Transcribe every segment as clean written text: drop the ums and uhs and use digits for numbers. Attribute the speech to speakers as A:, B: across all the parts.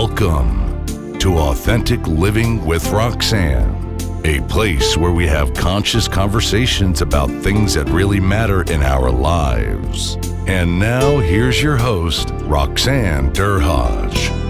A: Welcome to Authentic Living with Roxanne, a place where we have conscious conversations about things that really matter in our lives. And now here's your host, Roxanne Derhodge.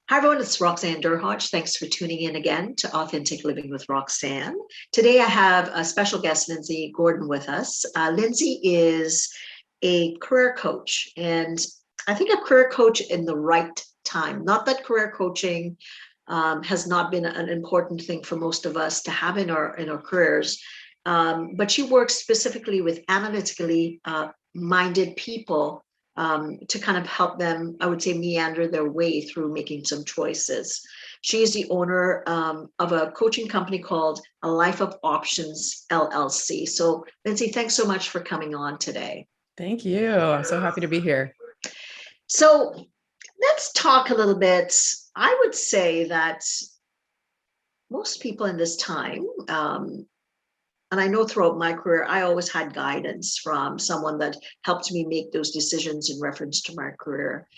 B: Hi everyone, it's Roxanne Derhodge. Thanks for tuning in again to Authentic Living with Roxanne. Today I have a special guest, Lindsay Gordon, with us. Lindsay is a career coach, and I think a career coach in the right time. Not that career coaching has not been an important thing for most of us to have in our careers, but she works specifically with analytically minded people to kind of help them, I would say, meander their way through making some choices. She is the owner of a coaching company called A Life of Options, LLC. So, Lindsay, thanks so much for coming on today.
C: Thank you. I'm so happy to be here.
B: So, let's talk a little bit. I would say that most people in this time, and I know throughout my career, I always had guidance from someone that helped me make those decisions in reference to my career.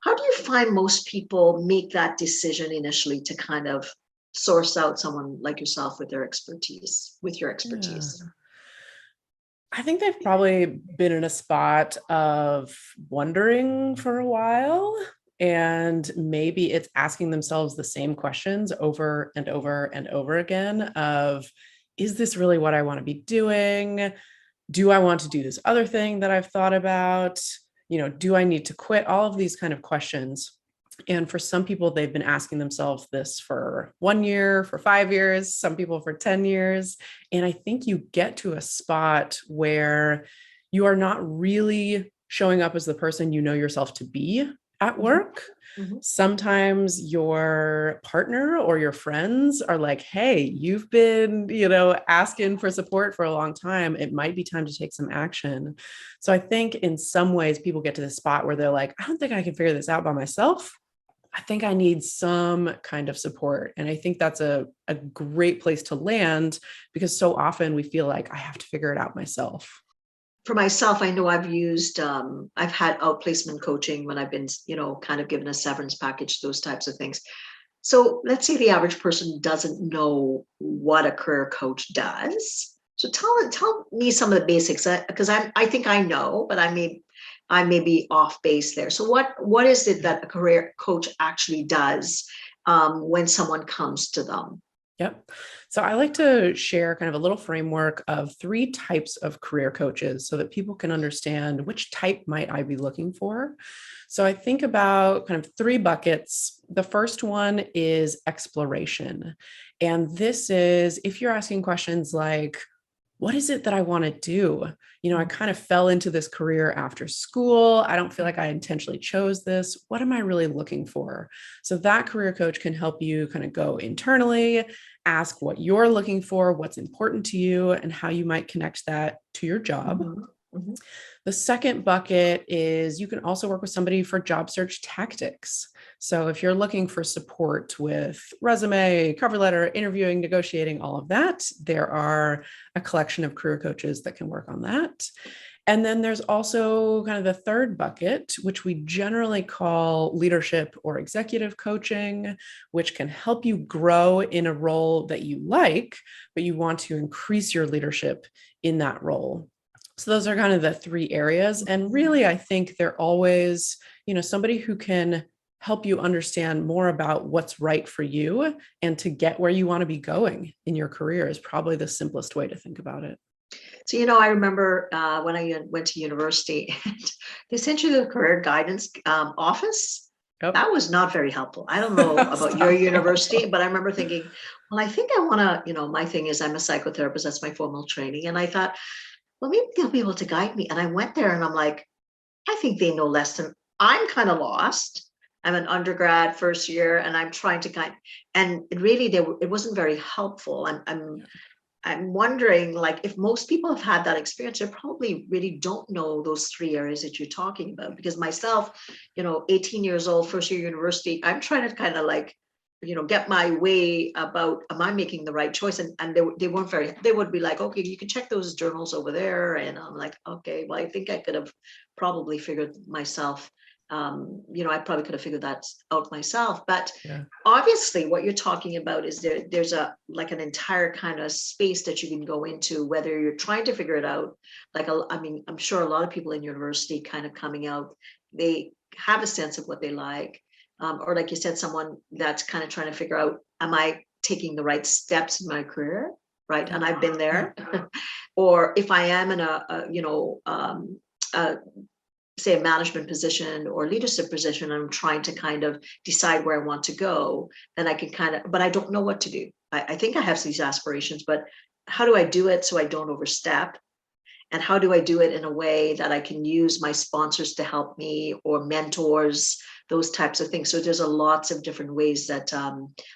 B: How do you find most people make that decision initially to kind of source out someone like yourself with their expertise, with your expertise?
C: Yeah. I think they've probably been in a spot of wondering for a while, and maybe it's asking themselves the same questions over and over and over again of, is this really what I want to be doing? Do I want to do this other thing that I've thought about? Do I need to quit? All of these kind of questions. And for some people, they've been asking themselves this for 1 year, for 5 years, some people for 10 years. And I think you get to a spot where you are not really showing up as the person you know yourself to be at work. Mm-hmm. Sometimes your partner or your friends are like, hey, you've been, asking for support for a long time. It might be time to take some action. So I think in some ways people get to the spot where they're like, I don't think I can figure this out by myself. I think I need some kind of support. And I think that's a great place to land, because so often we feel like I have to figure it out myself.
B: For myself, I know I've had outplacement coaching when I've been, kind of given a severance package, those types of things. So let's say the average person doesn't know what a career coach does. So tell me some of the basics, because I think I know, but I may be off base there. So what is it that a career coach actually does when someone comes to them?
C: Yep. So I like to share kind of a little framework of 3 types of career coaches so that people can understand which type might I be looking for. So I think about kind of 3 buckets. The first one is exploration. And this is if you're asking questions like, what is it that I want to do? I kind of fell into this career after school. I don't feel like I intentionally chose this. What am I really looking for? So that career coach can help you kind of go internally, ask what you're looking for, what's important to you, and how you might connect that to your job. Mm-hmm. Mm-hmm. The second bucket is you can also work with somebody for job search tactics. So if you're looking for support with resume, cover letter, interviewing, negotiating, all of that, there are a collection of career coaches that can work on that. And then there's also kind of the third bucket, which we generally call leadership or executive coaching, which can help you grow in a role that you like, but you want to increase your leadership in that role. So those are kind of the 3 areas. And really, I think they're always, somebody who can help you understand more about what's right for you and to get where you want to be going in your career is probably the simplest way to think about it.
B: So, I remember when I went to university, and they sent you the career guidance office. Yep. That was not very helpful. I don't know about your university, but I remember thinking, well, I think I want to, my thing is I'm a psychotherapist. That's my formal training. And I thought, well, maybe they'll be able to guide me. And I went there and I'm like, I think they know less than I'm kind of lost. I'm an undergrad first year and I'm trying to and it really, it wasn't very helpful. I'm wondering, like, if most people have had that experience, they probably really don't know those three areas that you're talking about. Because myself, 18 years old, first year university, I'm trying to kind of like, get my way about, am I making the right choice? And they weren't very, they would be like, okay, you can check those journals over there. And I'm like, okay, well, I think I could have probably figured myself, I probably could have figured that out myself. But
C: Yeah.
B: obviously what you're talking about is there's a like an entire kind of space that you can go into, whether you're trying to figure it out. Like, I mean, I'm sure a lot of people in university kind of coming out, they have a sense of what they like, or like you said, someone that's kind of trying to figure out, am I taking the right steps in my career, right? And I've been there. Or if I am in a say a management position or leadership position, I'm trying to kind of decide where I want to go, then I can kind of, but I don't know what to do. I think I have these aspirations, but how do I do it so I don't overstep? And how do I do it in a way that I can use my sponsors to help me, or mentors, those types of things? So there's a lots of different ways that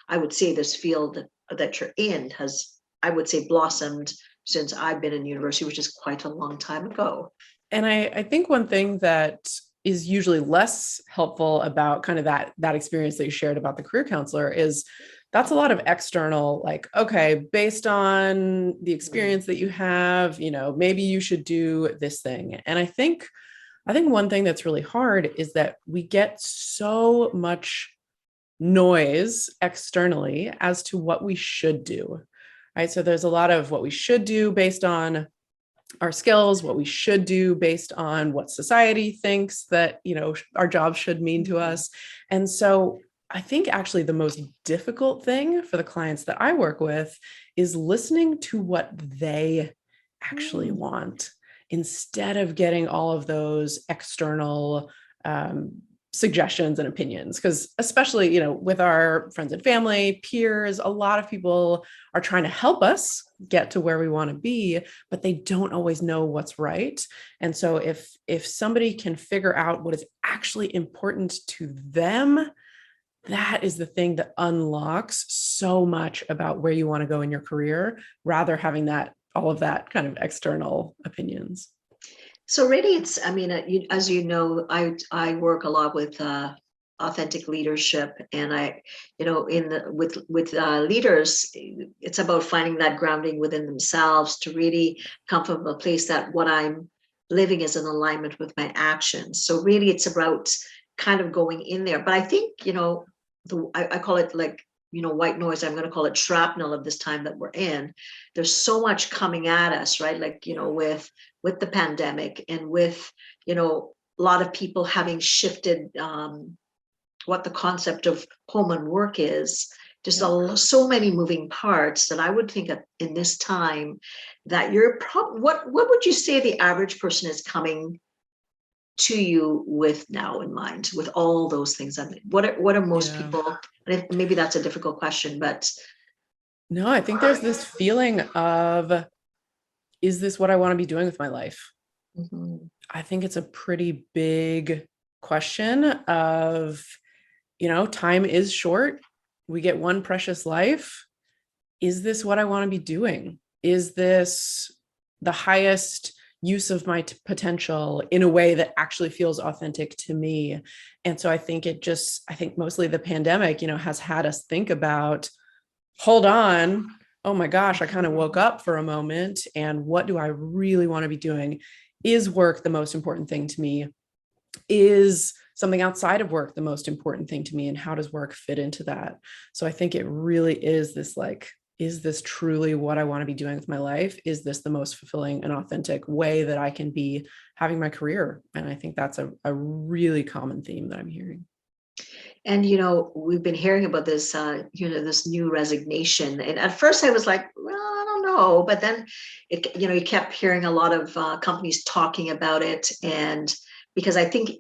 B: I would say this field that you're in has, I would say, blossomed since I've been in university, which is quite a long time ago.
C: And I think one thing that is usually less helpful about kind of that experience that you shared about the career counselor is that's a lot of external, like, okay, based on the experience that you have, maybe you should do this thing. And I think one thing that's really hard is that we get so much noise externally as to what we should do, right? So there's a lot of what we should do based on our skills, what we should do based on what society thinks that, our jobs should mean to us. And so I think actually the most difficult thing for the clients that I work with is listening to what they actually want instead of getting all of those external suggestions and opinions. Because especially, with our friends and family, peers, a lot of people are trying to help us get to where we want to be, but they don't always know what's right. And so if somebody can figure out what is actually important to them, that is the thing that unlocks so much about where you want to go in your career, rather having all of that kind of external opinions.
B: So really, it's, I mean, as you know, I work a lot with authentic leadership, and with leaders, it's about finding that grounding within themselves to really come from a place that what I'm living is in alignment with my actions. So really, it's about kind of going in there. But I think I call it like white noise. I'm going to call it shrapnel of this time that we're in. There's so much coming at us, right? Like with the pandemic, and with a lot of people having shifted what the concept of home and work is. There's so many moving parts that I would think in this time that what would you say the average person is coming to you with now in mind, with all those things? I mean, what are most people, and maybe that's a difficult question, but
C: no, I think there's this feeling of, is this what I want to be doing with my life?
B: mm-hmm.
C: I think it's a pretty big question of, time is short. We get one precious life. Is this what I want to be doing? Is this the highest use of my potential in a way that actually feels authentic to me? And so I think mostly the pandemic, has had us think about, hold on, oh my gosh, I kind of woke up for a moment. And what do I really want to be doing? Is work the most important thing to me? Is something outside of work the most important thing to me? And how does work fit into that? So I think it really is this, like, is this truly what I want to be doing with my life? Is this the most fulfilling and authentic way that I can be having my career? And I think that's a really common theme that I'm hearing.
B: And we've been hearing about this this new resignation, and at first I was like, well, I don't know, but then you kept hearing a lot of companies talking about it. And because I think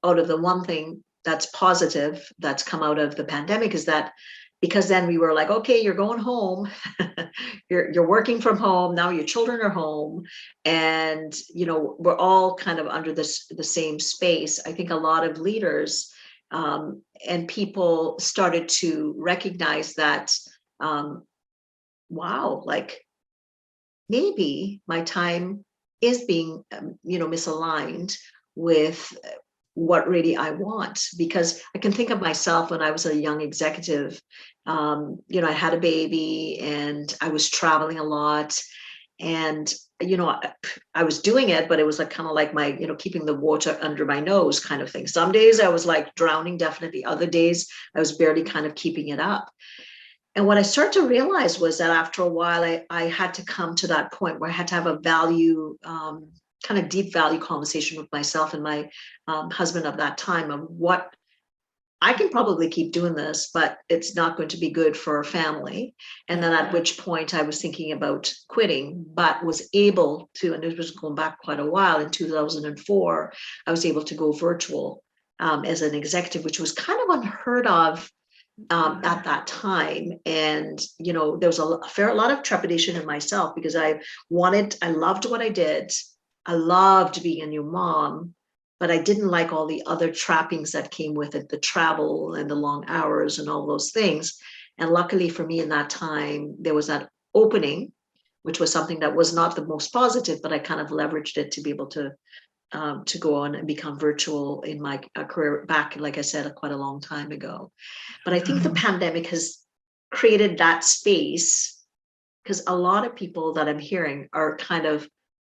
B: out of the one thing that's positive that's come out of the pandemic is that, because then we were like, okay, you're going home, you're working from home now, your children are home, and we're all kind of under the same space. I think a lot of leaders and people started to recognize that, wow, like maybe my time is being, misaligned with what really I want, because I can think of myself when I was a young executive. I had a baby and I was traveling a lot, and I was doing it, but it was like kind of like my, keeping the water under my nose kind of thing. Some days I was like drowning, definitely. Other days I was barely kind of keeping it up. And what I started to realize was that after a while, I had to come to that point where I had to have a value, kind of deep value conversation with myself and my husband of that time, of what I can probably keep doing this, but it's not going to be good for our family. And then at which point I was thinking about quitting, but was able to, and it was going back quite a while, in 2004, I was able to go virtual as an executive, which was kind of unheard of at that time. And there was a fair lot of trepidation in myself, because I loved what I did. I loved being a new mom, but I didn't like all the other trappings that came with it, the travel and the long hours and all those things. And luckily for me, in that time, there was that opening, which was something that was not the most positive, but I kind of leveraged it to be able to go on and become virtual in my career back, like I said, quite a long time ago. But I think the pandemic has created that space, because a lot of people that I'm hearing are kind of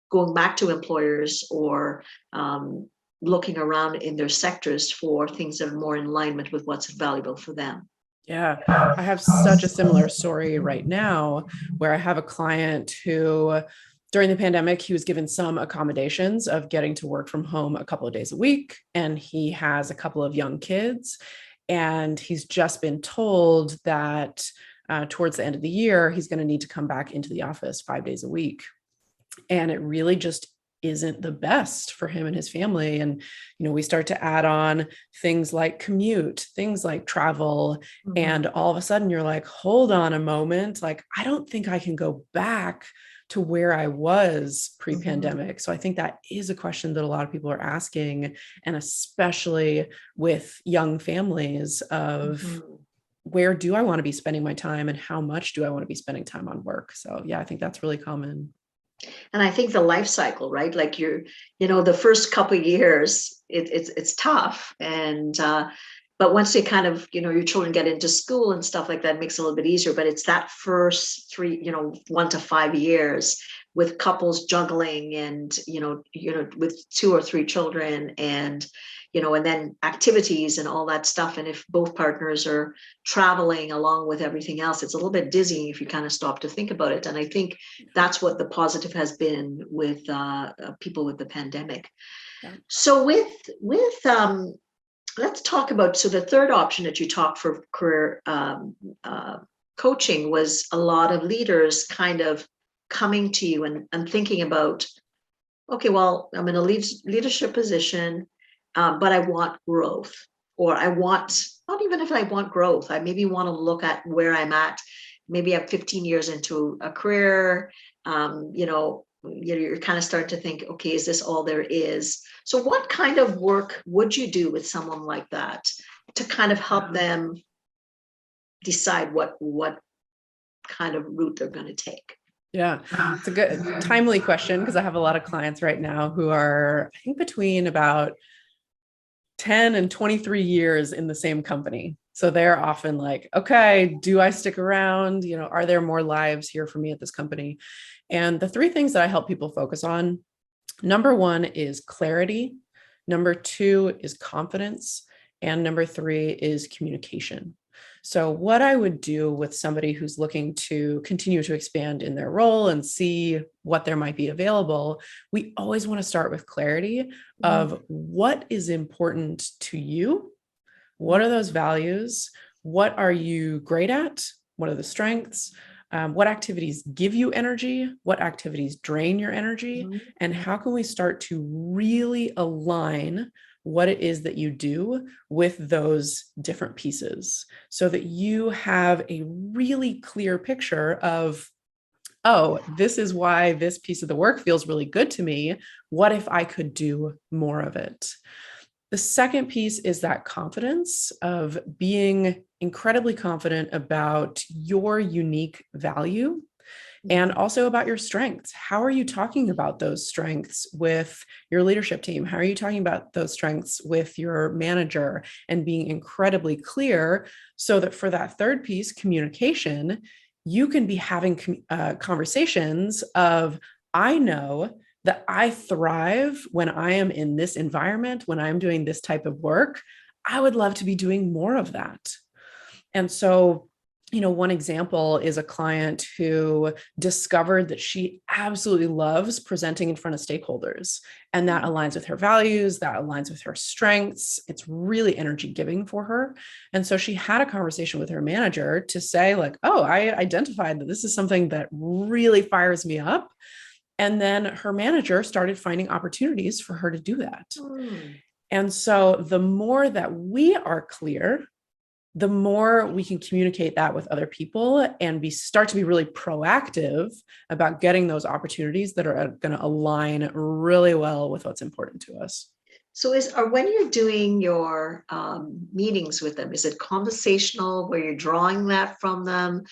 B: going back to employers, or looking around in their sectors for things that are more in alignment with what's valuable for them.
C: Yeah, I have such a similar story right now, where I have a client who, during the pandemic, he was given some accommodations of getting to work from home a couple of days a week, and he has a couple of young kids, and he's just been told that towards the end of the year, he's going to need to come back into the office 5 days a week. And it really just isn't the best for him and his family. And, we start to add on things like commute, things like travel.
B: Mm-hmm.
C: And all of a sudden you're like, hold on a moment. Like, I don't think I can go back to where I was pre-pandemic. Mm-hmm. So I think that is a question that a lot of people are asking, and especially with young families of, mm-hmm, where do I want to be spending my time, and how much do I want to be spending time on work? So yeah, I think that's really common.
B: And I think the life cycle, right? Like the first couple of years, it's tough. And, but once you kind of, your children get into school and stuff like that, it makes it a little bit easier. But it's that first 1 to 5 years with couples juggling and, with 2 or 3 children, and, and then activities and all that stuff. And if both partners are traveling along with everything else, it's a little bit dizzying if you kind of stop to think about it. And I think that's what the positive has been with people with the pandemic. Yeah. So let's talk about, so the third option that you talked for career coaching was a lot of leaders kind of coming to you and thinking about, okay, well, I'm in a leadership position, but I want growth, or I want, not even if I want growth, I maybe want to look at where I'm at. Maybe I'm 15 years into a career, you're kind of starting to think, okay, is this all there is? So what kind of work would you do with someone like that to kind of help them decide what kind of route they're going to take?
C: Yeah, it's a good, timely question, because I have a lot of clients right now who are, I think, between about 10 and 23 years in the same company. So they're often like, okay, do I stick around? Are there more lives here for me at this company? And the 3 things that I help people focus on, number 1 is clarity. Number 2 is confidence. And number 3 is communication. So what I would do with somebody who's looking to continue to expand in their role and see what there might be available, we always want to start with clarity of what is important to you. What are those values? What are you great at? What are the strengths? What activities give you energy? What activities drain your energy? And how can we start to really align what it is that you do with those different pieces, so that you have a really clear picture of, oh, this is why this piece of the work feels really good to me. What if I could do more of it? The second piece is that confidence of being incredibly confident about your unique value and also about your strengths. How are you talking about those strengths with your leadership team? How are you talking about those strengths with your manager, and being incredibly clear so that for that third piece, communication, you can be having conversations of, I know that I thrive when I am in this environment, when I'm doing this type of work. I would love to be doing more of that. And so, one example is a client who discovered that she absolutely loves presenting in front of stakeholders. And that aligns with her values, that aligns with her strengths. It's really energy giving for her. And so she had a conversation with her manager to say, like, oh, I identified that this is something that really fires me up. And then her manager started finding opportunities for her to do that. And so the more that we are clear, the more we can communicate that with other people and start to be really proactive about getting those opportunities that are going to align really well with what's important to us.
B: So when you're doing your meetings with them, is it conversational where you're drawing that from them?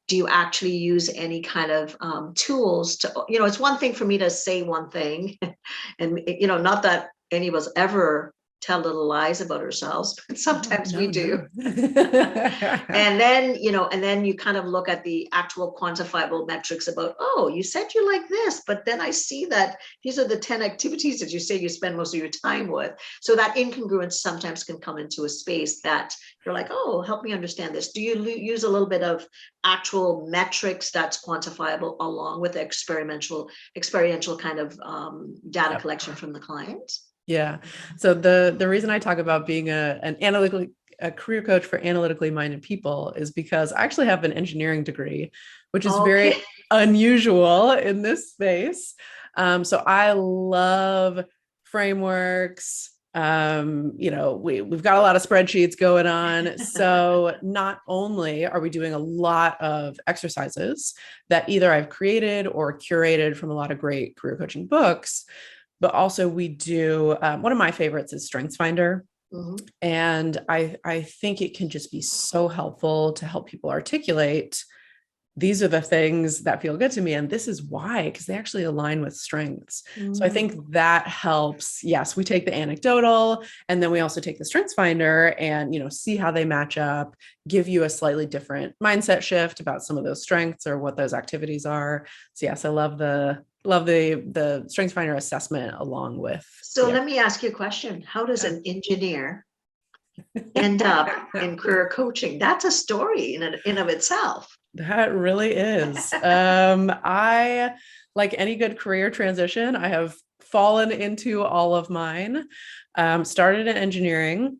B: Do you actually use any kind of tools to, it's one thing for me to say one thing and, not that any of us ever tell little lies about ourselves, but sometimes we do. And then, you kind of look at the actual quantifiable metrics about, oh, you said you like this, but then I see that these are the 10 activities that you say you spend most of your time with. So that incongruence sometimes can come into a space that you're like, oh, help me understand this. Do you use a little bit of actual metrics that's quantifiable along with the experiential kind of data collection from the client?
C: Yeah. So the reason I talk about being a career coach for analytically minded people is because I actually have an engineering degree, which is very unusual in this space. So I love frameworks. We've got a lot of spreadsheets going on. So not only are we doing a lot of exercises that either I've created or curated from a lot of great career coaching books, but also we do, one of my favorites is StrengthsFinder. Mm-hmm. And I think it can just be so helpful to help people articulate, these are the things that feel good to me. And this is why, because they actually align with strengths. Mm-hmm. So I think that helps. Yes, we take the anecdotal, and then we also take the StrengthsFinder and, see how they match up, give you a slightly different mindset shift about some of those strengths or what those activities are. So yes, I love the StrengthsFinder assessment along with.
B: So let me ask you a question. How does an engineer end up in career coaching? That's a story in of itself.
C: That really is. I, like any good career transition, I have fallen into all of mine. Started in engineering,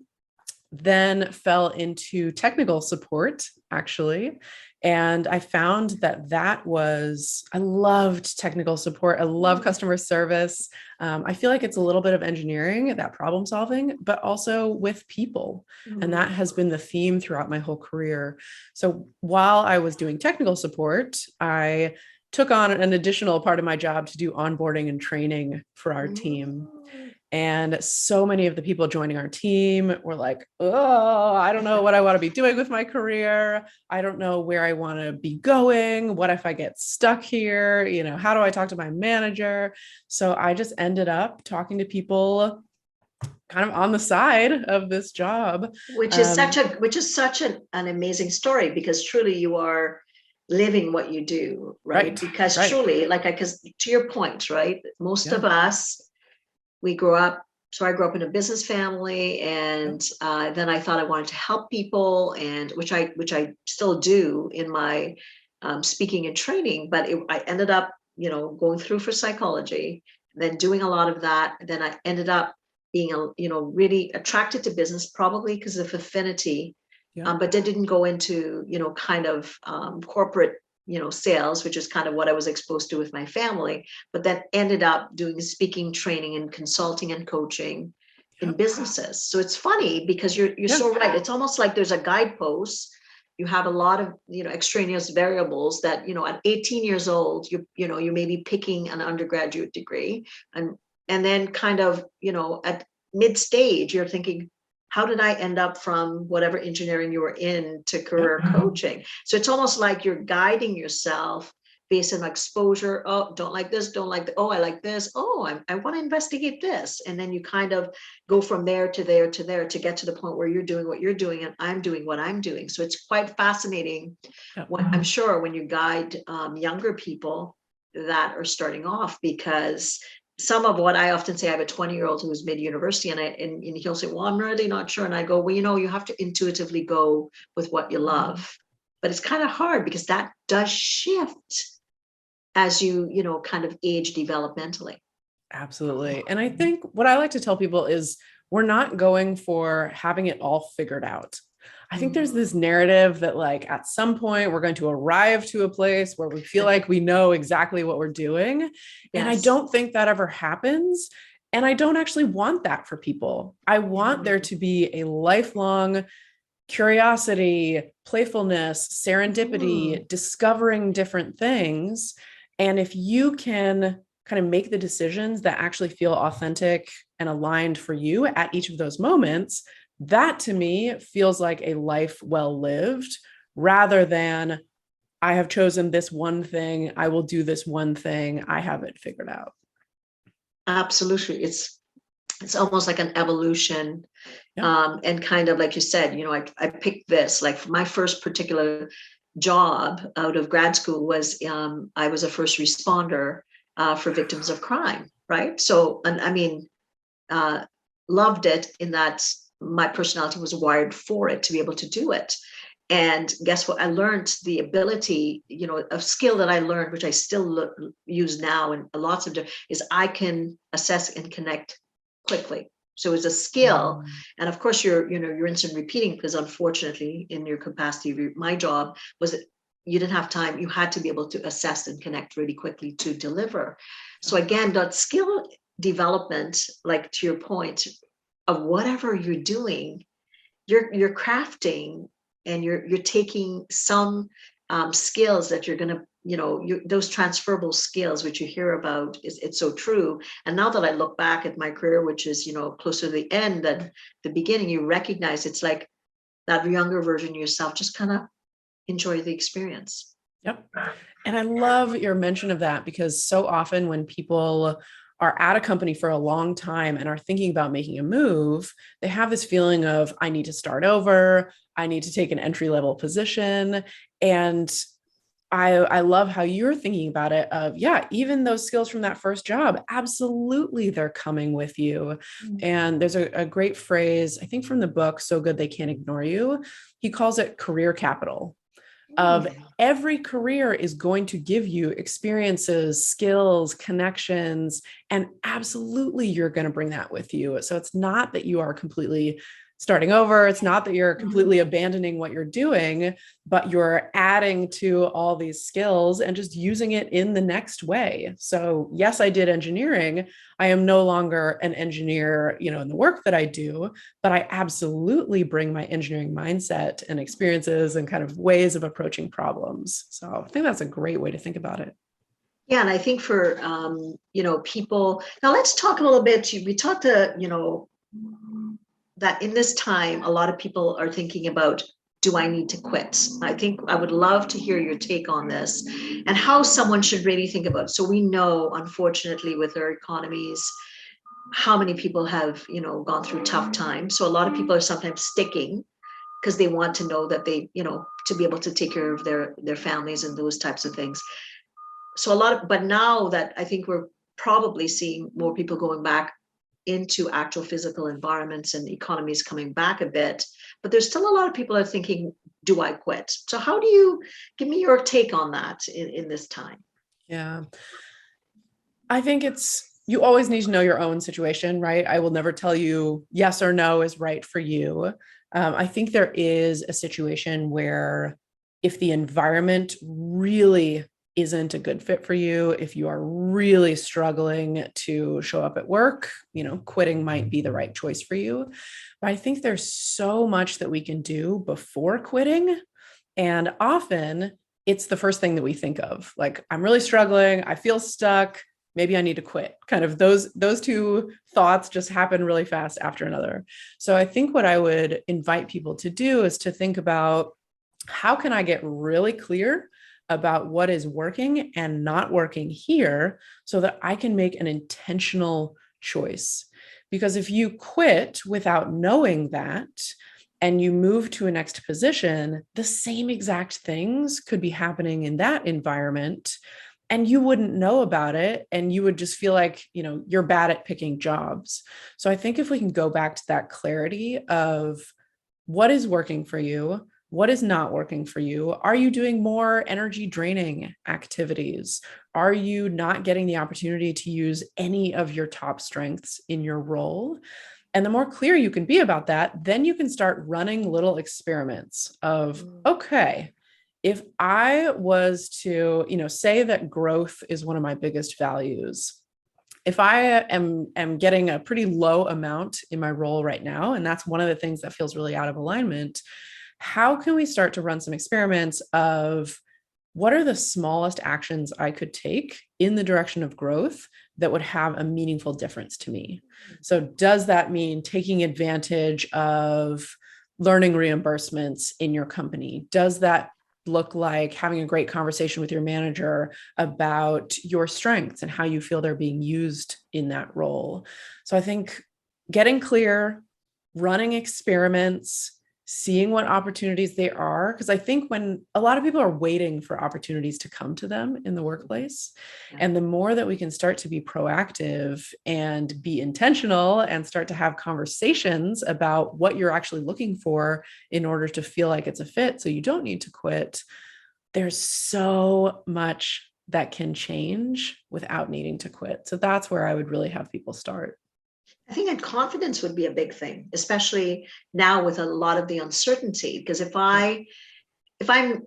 C: then fell into technical support, actually. And I found that I loved technical support. I love customer service. I feel like it's a little bit of engineering, that problem solving, but also with people. Mm-hmm. And that has been the theme throughout my whole career. So while I was doing technical support, I took on an additional part of my job to do onboarding and training for our team. And so many of the people joining our team were like, oh, I don't know what I want to be doing with my career. I don't know where I want to be going. What if I get stuck here? How do I talk to my manager? So I just ended up talking to people kind of on the side of this job.
B: Which is such an amazing story, because truly you are living what you do, right? Because truly, because to your point, right? Most of us, we grew up. So I grew up in a business family, and then I thought I wanted to help people, and which I still do in my speaking and training. But I ended up, going through for psychology, then doing a lot of that. Then I ended up being really attracted to business, probably because of affinity, but then didn't go into kind of corporate sales, which is kind of what I was exposed to with my family, but then ended up doing speaking, training, and consulting and coaching in businesses. So it's funny because you're so right. It's almost like there's a guidepost. You have a lot of extraneous variables that at 18 years old you may be picking an undergraduate degree, and then kind of at mid stage you're thinking, how did I end up from whatever engineering you were in to career coaching? So it's almost like you're guiding yourself based on exposure. Oh, don't like this, don't like that. Oh, I like this. Oh, I want to investigate this. And then you kind of go from there to there to there to get to the point where you're doing what you're doing and I'm doing what I'm doing. So it's quite fascinating. When, I'm sure when you guide younger people that are starting off, because some of what I often say, I have a 20-year-old who's mid-university and he'll say, well, I'm really not sure. And I go, well, you have to intuitively go with what you love. But it's kind of hard because that does shift as you kind of age developmentally.
C: Absolutely. And I think what I like to tell people is we're not going for having it all figured out. I think there's this narrative that like at some point we're going to arrive to a place where we feel like we know exactly what we're doing. Yes. And I don't think that ever happens. And I don't actually want that for people. I want there to be a lifelong curiosity, playfulness, serendipity, discovering different things. And if you can kind of make the decisions that actually feel authentic and aligned for you at each of those moments, that to me feels like a life well lived, rather than I have chosen this one thing, I will do this one thing, I have it figured out.
B: Absolutely. It's almost like an evolution. Yeah. And kind of like you said, I picked this, like for my first particular job out of grad school was I was a first responder for victims of crime, right? So, and I mean, loved it in that my personality was wired for it to be able to do it. And guess what? I learned the ability, a skill that I learned, which I still use now in lots of different, is I can assess and connect quickly. So it's a skill. And of course you're instant repeating, because unfortunately in your capacity, my job was that you didn't have time. You had to be able to assess and connect really quickly to deliver. So again, that skill development, like to your point of whatever you're doing, you're crafting and you're taking some skills that you're going to, those transferable skills, which you hear about, it's so true. And now that I look back at my career, which is, closer to the end than the beginning, you recognize it's like that younger version of yourself, just kind of enjoy the experience.
C: Yep. And I love your mention of that, because so often when people are at a company for a long time and are thinking about making a move, they have this feeling of, I need to start over. I need to take an entry-level position. And I love how you're thinking about it of, yeah, even those skills from that first job, absolutely, they're coming with you. And there's a great phrase, I think from the book, So Good They Can't Ignore You. He calls it career capital. Of every career is going to give you experiences, skills, connections, and absolutely you're going to bring that with you. So it's not that you are completely starting over. It's not that you're completely abandoning what you're doing, but you're adding to all these skills and just using it in the next way. So yes, I did engineering. I am no longer an engineer, in the work that I do, but I absolutely bring my engineering mindset and experiences and kind of ways of approaching problems. So I think that's a great way to think about it.
B: Yeah. And I think for, people, now let's talk a little bit, we talked to, that in this time, a lot of people are thinking about, do I need to quit? I think I would love to hear your take on this and how someone should really think about it. So we know, unfortunately, with our economies, how many people have, gone through tough times. So a lot of people are sometimes sticking because they want to know that they, to be able to take care of their families and those types of things. So but now that I think we're probably seeing more people going back into actual physical environments and economies coming back a bit, but there's still a lot of people are thinking, do I quit? So how do you give me your take on that in this time?
C: Yeah, I think you always need to know your own situation, right? I will never tell you yes or no is right for you. I think there is a situation where if the environment really isn't a good fit for you, if you are really struggling to show up at work, quitting might be the right choice for you. But I think there's so much that we can do before quitting. And often it's the first thing that we think of. Like, I'm really struggling, I feel stuck, maybe I need to quit. Kind of those two thoughts just happen really fast after another. So I think what I would invite people to do is to think about, how can I get really clear about what is working and not working here so that I can make an intentional choice. Because if you quit without knowing that, and you move to a next position, the same exact things could be happening in that environment and you wouldn't know about it. And you would just feel like, you're bad at picking jobs. So I think if we can go back to that clarity of what is working for you, what is not working for you? Are you doing more energy draining activities? Are you not getting the opportunity to use any of your top strengths in your role? And the more clear you can be about that, then you can start running little experiments of, okay, if I was to, say that growth is one of my biggest values, if I am getting a pretty low amount in my role right now, and that's one of the things that feels really out of alignment, how can we start to run some experiments of what are the smallest actions I could take in the direction of growth that would have a meaningful difference to me? So does that mean taking advantage of learning reimbursements in your company? Does that look like having a great conversation with your manager about your strengths and how you feel they're being used in that role? So I think getting clear, running experiments, seeing what opportunities they are, because I think when a lot of people are waiting for opportunities to come to them in the workplace, and the more that we can start to be proactive and be intentional and start to have conversations about what you're actually looking for in order to feel like it's a fit, so you don't need to quit, there's so much that can change without needing to quit. So that's where I would really have people start.
B: I think that confidence would be a big thing, especially now with a lot of the uncertainty. Because if I'm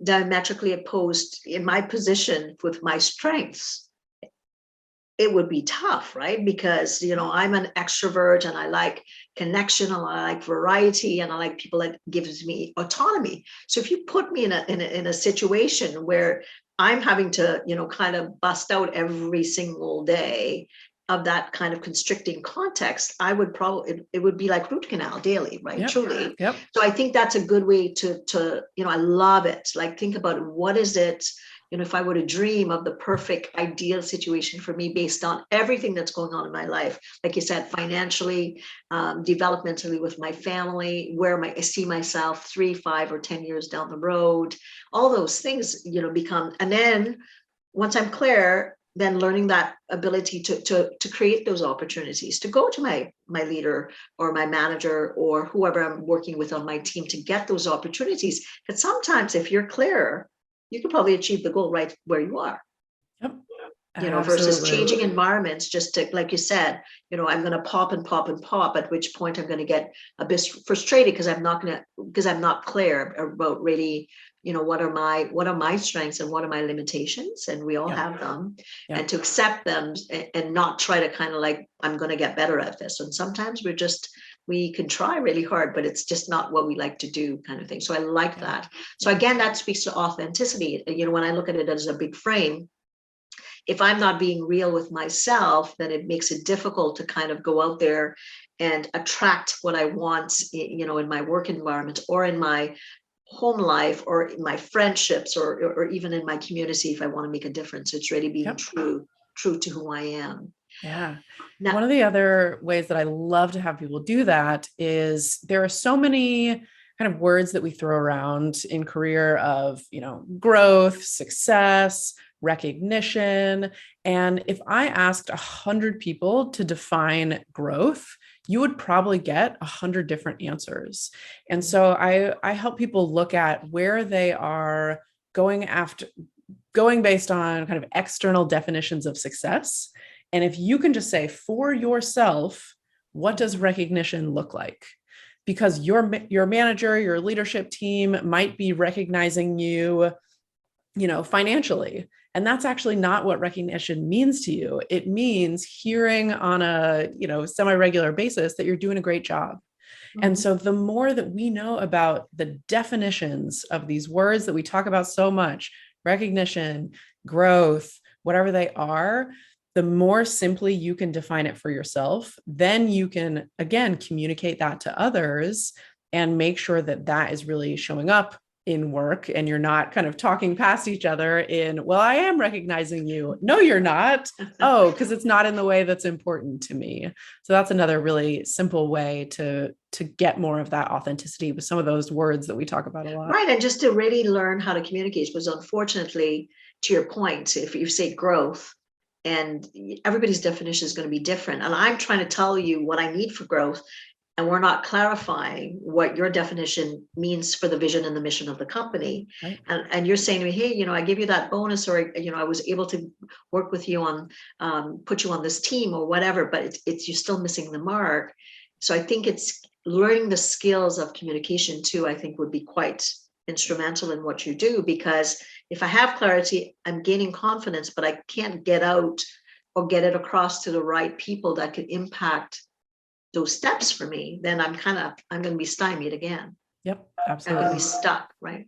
B: diametrically opposed in my position with my strengths, it would be tough, right? Because I'm an extrovert and I like connection and I like variety and I like people that gives me autonomy. So if you put me in a situation where I'm having to kind of bust out every single day of that kind of constricting context, I would probably, it would be like root canal daily, right?
C: Yep.
B: Truly.
C: Yep.
B: So I think that's a good way to I love it. Like, think about what is it, if I were to dream of the perfect ideal situation for me based on everything that's going on in my life, like you said, financially, developmentally with my family, where I see myself 3, 5, or 10 years down the road, all those things, become, and then once I'm clear, then learning that ability to create those opportunities, to go to my leader or my manager or whoever I'm working with on my team to get those opportunities. Because sometimes if you're clear, you can probably achieve the goal right where you are.
C: Yep.
B: Versus changing environments, just to, like you said, I'm going to pop and pop and pop, at which point I'm going to get a bit frustrated because I'm not clear about really, what are my strengths and what are my limitations, and we all have them, and to accept them and not try to kind of like, I'm going to get better at this. And sometimes we can try really hard, but it's just not what we like to do, kind of thing. So I like that. So again, that speaks to authenticity. When I look at it as a big frame, if I'm not being real with myself, then it makes it difficult to kind of go out there and attract what I want, in my work environment or in my home life or in my friendships or even in my community if I want to make a difference. It's really being true to who I am.
C: Yeah.
B: Now,
C: one of the other ways that I love to have people do that is there are so many kind of words that we throw around in career of, growth, success, recognition. And if I asked 100 people to define growth, you would probably get 100 different answers. And so I help people look at where they are going based on kind of external definitions of success. And if you can just say for yourself, what does recognition look like? Because your manager, your leadership team might be recognizing you, financially. And that's actually not what recognition means to you. It means hearing on a, semi-regular basis that you're doing a great job. Mm-hmm. And so the more that we know about the definitions of these words that we talk about so much, recognition, growth, whatever they are, the more simply you can define it for yourself, then you can, again, communicate that to others and make sure that that is really showing up in work and you're not kind of talking past each other in, well, I am recognizing you. No, you're not. Oh, because it's not in the way that's important to me. So that's another really simple way to get more of that authenticity with some of those words that we talk about a lot.
B: Right. And just to really learn how to communicate, because unfortunately, to your point, if you say growth, and everybody's definition is going to be different. And I'm trying to tell you what I need for growth, and we're not clarifying what your definition means for the vision and the mission of the company.
C: Right.
B: And you're saying to me, hey, I give you that bonus, or, I was able to work with you on, put you on this team or whatever, but it's you're still missing the mark. So I think it's learning the skills of communication too, I think would be quite instrumental in what you do, because if I have clarity, I'm gaining confidence, but I can't get out or get it across to the right people that could impact those steps for me, then I'm going to be stymied again.
C: Yep,
B: I'm
C: absolutely.
B: going to be stuck, right?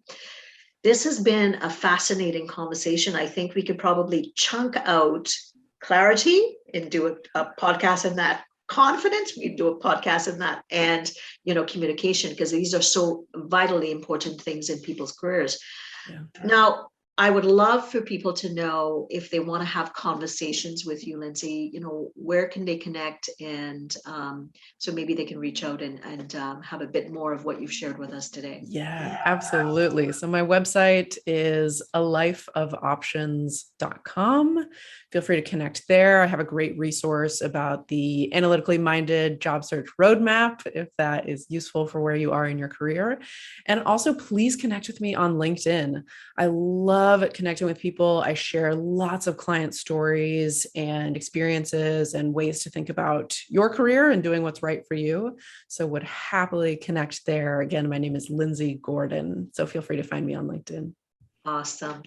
B: This has been a fascinating conversation. I think we could probably chunk out clarity and do a podcast in that. Confidence, we do a podcast in that, and communication, because these are so vitally important things in people's careers.
C: Yeah.
B: Now, I would love for people to know, if they want to have conversations with you, Lindsay, where can they connect? And so maybe they can reach out and have a bit more of what you've shared with us today.
C: Yeah, absolutely. So my website is alifeofoptions.com. Feel free to connect there. I have a great resource about the analytically minded job search roadmap, if that is useful for where you are in your career. And also, please connect with me on LinkedIn. I love connecting with people. I share lots of client stories and experiences and ways to think about your career and doing what's right for you. So would happily connect there. Again, my name is Lindsay Gordon. So feel free to find me on LinkedIn.
B: Awesome.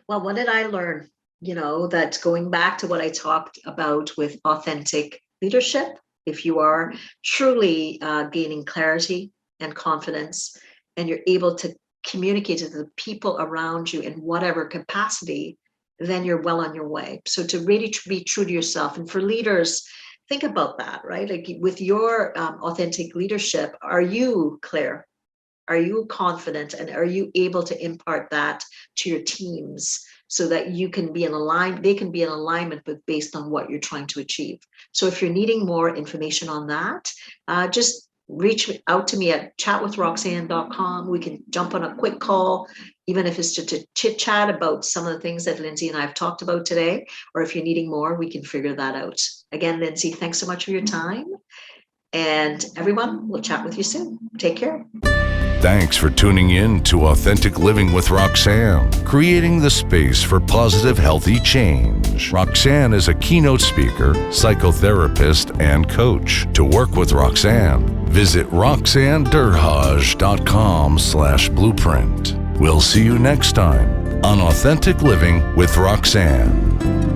B: Well, what did I learn? That's going back to what I talked about with authentic leadership. If you are truly gaining clarity and confidence, and you're able to communicate to the people around you in whatever capacity, then you're well on your way. So to really be true to yourself, and for leaders, think about that, right? Like with your authentic leadership, are you clear? Are you confident? And are you able to impart that to your teams so that you can be in alignment, they can be in alignment with based on what you're trying to achieve? So if you're needing more information on that, just reach out to me at chatwithroxanne.com. We can jump on a quick call, even if it's to chit chat about some of the things that Lindsay and I have talked about today, or if you're needing more, we can figure that out. Again, Lindsay, thanks so much for your time. And everyone, we'll chat with you soon. Take care.
A: Thanks for tuning in to Authentic Living with Roxanne, creating the space for positive, healthy change. Roxanne is a keynote speaker, psychotherapist, and coach. To work with Roxanne, visit roxannederhaj.com/blueprint. We'll see you next time on Authentic Living with Roxanne.